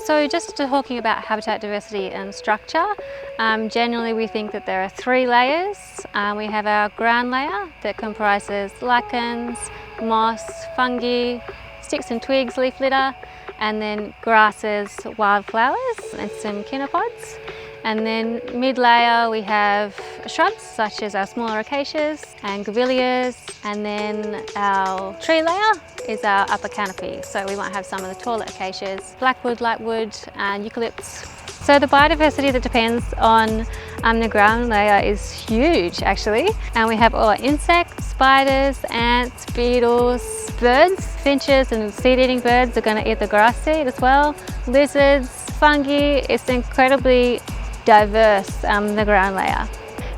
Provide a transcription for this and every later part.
So just talking about habitat diversity and structure, generally we think that there are three layers. We have our ground layer that comprises lichens, moss, fungi, sticks and twigs, leaf litter, and then grasses, wildflowers and some chenopodds. And then mid-layer we have shrubs such as our smaller acacias and grevilleas, and then our tree layer is our upper canopy. So we might have some of the taller acacias, blackwood, lightwood and eucalypts. So the biodiversity that depends on the ground layer is huge actually. And we have all our insects, spiders, ants, beetles, birds, finches and seed-eating birds are going to eat the grass seed as well, lizards, fungi. It's incredibly diverse, the ground layer.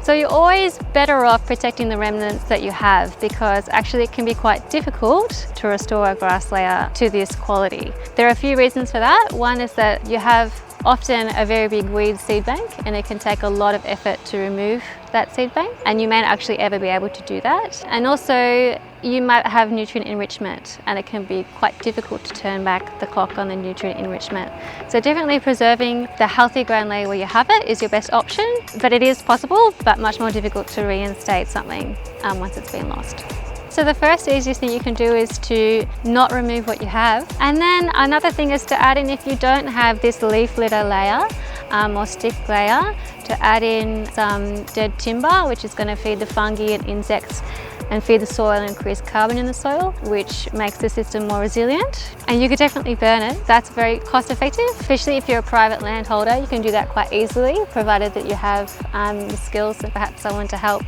So you're always better off protecting the remnants that you have, because actually it can be quite difficult to restore a grass layer to this quality. There are a few reasons for that. One is that you have often a very big weed seed bank, and it can take a lot of effort to remove that seed bank, and you may not actually ever be able to do that. And also you might have nutrient enrichment, and it can be quite difficult to turn back the clock on the nutrient enrichment. So definitely preserving the healthy ground layer where you have it is your best option, but it is possible, but much more difficult to reinstate something once it's been lost. So the first easiest thing you can do is to not remove what you have. And then another thing is to add in, if you don't have this leaf litter layer or stick layer, to add in some dead timber, which is going to feed the fungi and insects and feed the soil and increase carbon in the soil, which makes the system more resilient. And you could definitely burn it. That's very cost effective, especially if you're a private landholder. You can do that quite easily, provided that you have the skills and perhaps someone to help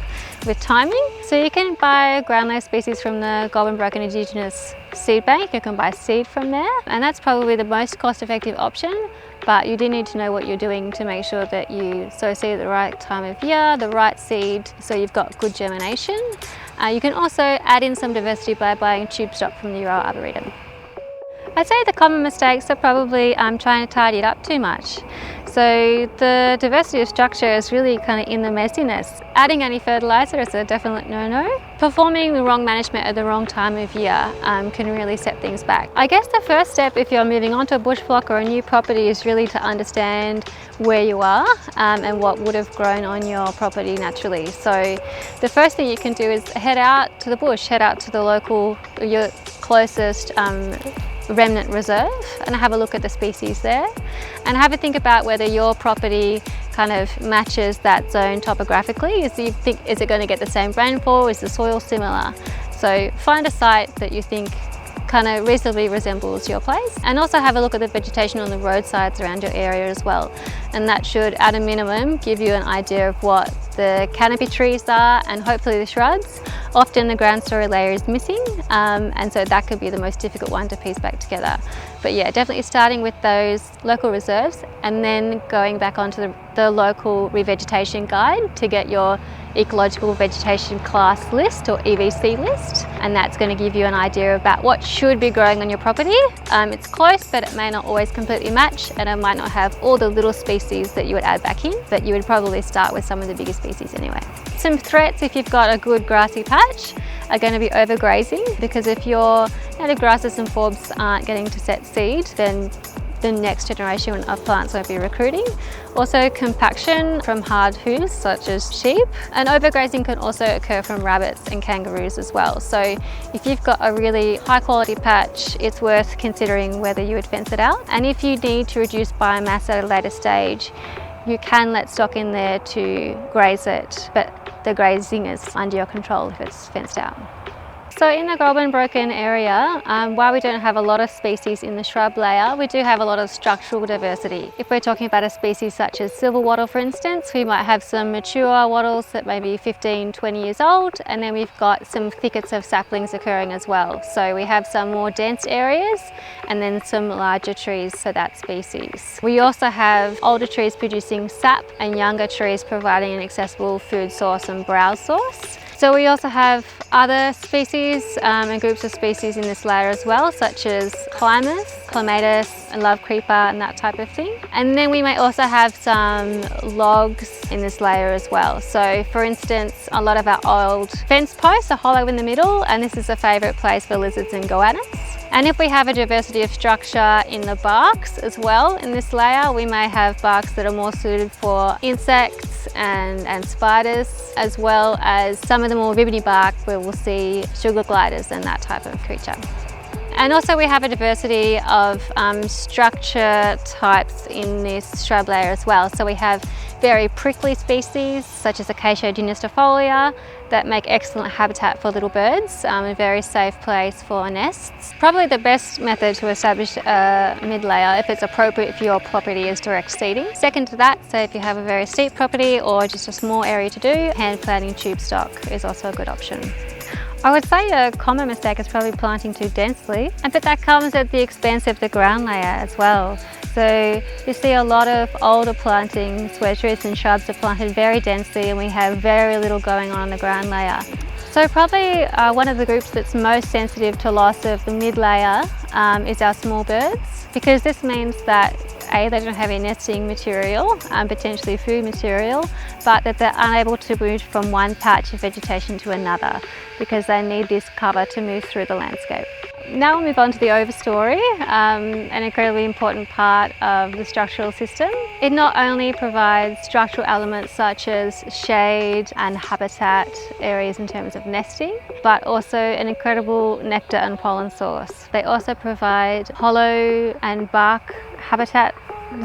with timing. So you can buy ground layer species from the Goulburn Broken Indigenous Seed Bank. You can buy seed from there, and that's probably the most cost effective option. But you do need to know what you're doing to make sure that you sow seed at the right time of year, the right seed, so you've got good germination. You can also add in some diversity by buying tube stock from the Euroa Arboretum. I'd say the common mistakes are probably trying to tidy it up too much. So the diversity of structure is really kind of in the messiness. Adding any fertiliser is a definite no-no. Performing the wrong management at the wrong time of year can really set things back. I guess the first step if you're moving on to a bush block or a new property is really to understand where you are and what would have grown on your property naturally. So the first thing you can do is head out to the bush, head out to the local, your closest remnant reserve, and have a look at the species there, and have a think about whether your property kind of matches that zone topographically. Is it going to get the same rainfall? Is the soil similar? So find a site that you think kind of reasonably resembles your place, and also have a look at the vegetation on the roadsides around your area as well, and that should at a minimum give you an idea of what the canopy trees are and hopefully the shrubs. Often the ground story layer is missing, and so that could be the most difficult one to piece back together. But yeah, definitely starting with those local reserves and then going back onto the local revegetation guide to get your ecological vegetation class list or EVC list, and that's going to give you an idea about what should be growing on your property. It's close, but it may not always completely match, and it might not have all the little species that you would add back in, but you would probably start with some of the bigger species anyway. Some threats if you've got a good grassy patch are going to be overgrazing, because if your native grasses and forbs aren't getting to set seed, then the next generation of plants won't be recruiting. Also compaction from hard hooves such as sheep, and overgrazing can also occur from rabbits and kangaroos as well. So if you've got a really high quality patch, it's worth considering whether you would fence it out. And if you need to reduce biomass at a later stage, you can let stock in there to graze it, but the grazing is under your control if it's fenced out. So in the Goulburn Broken area, while we don't have a lot of species in the shrub layer, we do have a lot of structural diversity. If we're talking about a species such as silver wattle, for instance, we might have some mature wattles that may be 15, 20 years old, and then we've got some thickets of saplings occurring as well. So we have some more dense areas and then some larger trees for that species. We also have older trees producing sap and younger trees providing an accessible food source and browse source. So we also have other species and groups of species in this layer as well, such as climbers, clematis and love creeper and that type of thing. And then we may also have some logs in this layer as well. So for instance, a lot of our old fence posts are hollow in the middle, and this is a favourite place for lizards and goannas. And if we have a diversity of structure in the barks as well in this layer, we may have barks that are more suited for insects and spiders, as well as some of the more ribbony bark where we'll see sugar gliders and that type of creature. And also we have a diversity of structure types in this shrub layer as well. So we have very prickly species such as Acacia genistifolia that make excellent habitat for little birds, a very safe place for nests. Probably the best method to establish a mid-layer, if it's appropriate for your property, is direct seeding. Second to that, so if you have a very steep property or just a small area to do, hand planting tube stock is also a good option. I would say a common mistake is probably planting too densely, but that comes at the expense of the ground layer as well. So you see a lot of older plantings where trees and shrubs are planted very densely and we have very little going on the ground layer. So probably one of the groups that's most sensitive to loss of the mid layer is our small birds, because this means that they don't have any nesting material, potentially food material, but that they're unable to move from one patch of vegetation to another because they need this cover to move through the landscape. Now we'll move on to the overstory, an incredibly important part of the structural system. It not only provides structural elements such as shade and habitat areas in terms of nesting, but also an incredible nectar and pollen source. They also provide hollow and bark habitat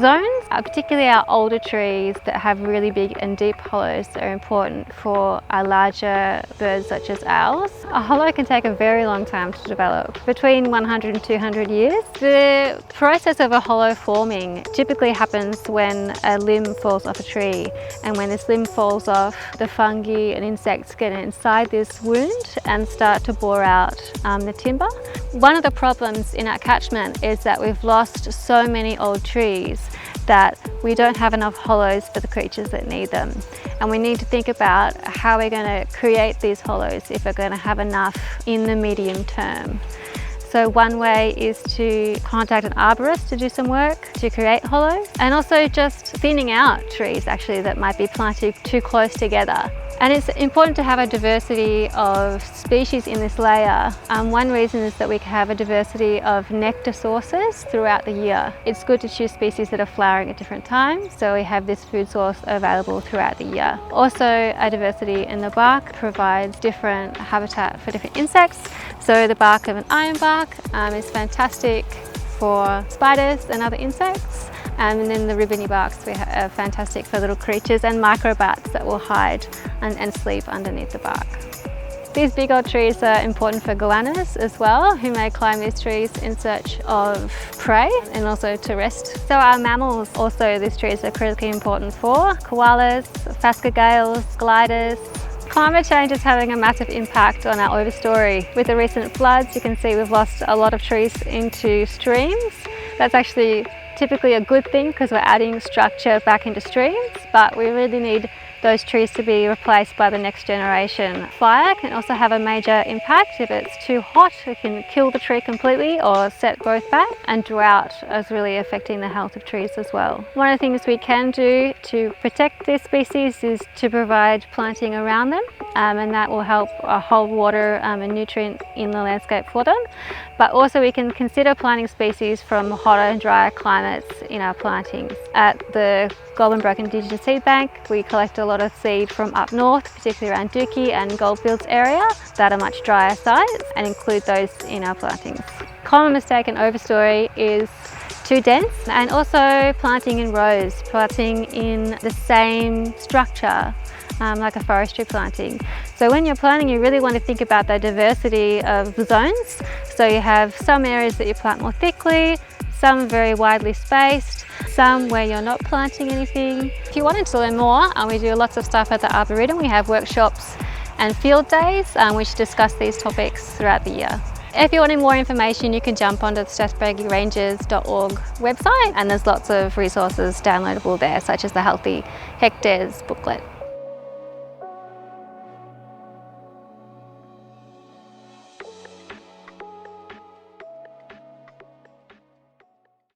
zones, particularly our older trees that have really big and deep hollows that are important for our larger birds such as owls. A hollow can take a very long time to develop, between 100 and 200 years. The process of a hollow forming typically happens when a limb falls off a tree, and when this limb falls off, the fungi and insects get inside this wound and start to bore out the timber. One of the problems in our catchment is that we've lost so many old trees that we don't have enough hollows for the creatures that need them. And we need to think about how we're going to create these hollows if we're going to have enough in the medium term. So one way is to contact an arborist to do some work to create hollows, and also just thinning out trees actually that might be planted too close together. And it's important to have a diversity of species in this layer. One reason is that we can have a diversity of nectar sources throughout the year. It's good to choose species that are flowering at different times, so we have this food source available throughout the year. Also, a diversity in the bark provides different habitat for different insects. So the bark of an ironbark is fantastic for spiders and other insects. And then the ribbony barks are fantastic for little creatures and microbats that will hide and sleep underneath the bark. These big old trees are important for goannas as well, who may climb these trees in search of prey and also to rest. So our mammals also, these trees are critically important for: koalas, phascogales, gliders. Climate change is having a massive impact on our overstory. With the recent floods, you can see we've lost a lot of trees into streams. That's actually typically a good thing because we're adding structure back into streams, but we really need those trees to be replaced by the next generation. Fire can also have a major impact. If it's too hot, it can kill the tree completely or set growth back, and drought is really affecting the health of trees as well. One of the things we can do to protect these species is to provide planting around them, and that will help hold water and nutrient in the landscape for them. But also we can consider planting species from hotter and drier climates in our plantings. At the Goulburn Indigenous Seed Bank, we collect a lot of seed from up north, particularly around Dookie and Goldfields area, that are much drier sites, and include those in our plantings. Common mistake in overstory is too dense, and also planting in rows, planting in the same structure, like a forestry planting. So when you're planting, you really want to think about the diversity of zones. So you have some areas that you plant more thickly, some very widely spaced, some where you're not planting anything. If you wanted to learn more, we do lots of stuff at the Arboretum. We have workshops and field days which discuss these topics throughout the year. If you wanted more information, you can jump onto the strathbogierangers.org website, and there's lots of resources downloadable there, such as the Healthy Hectares booklet.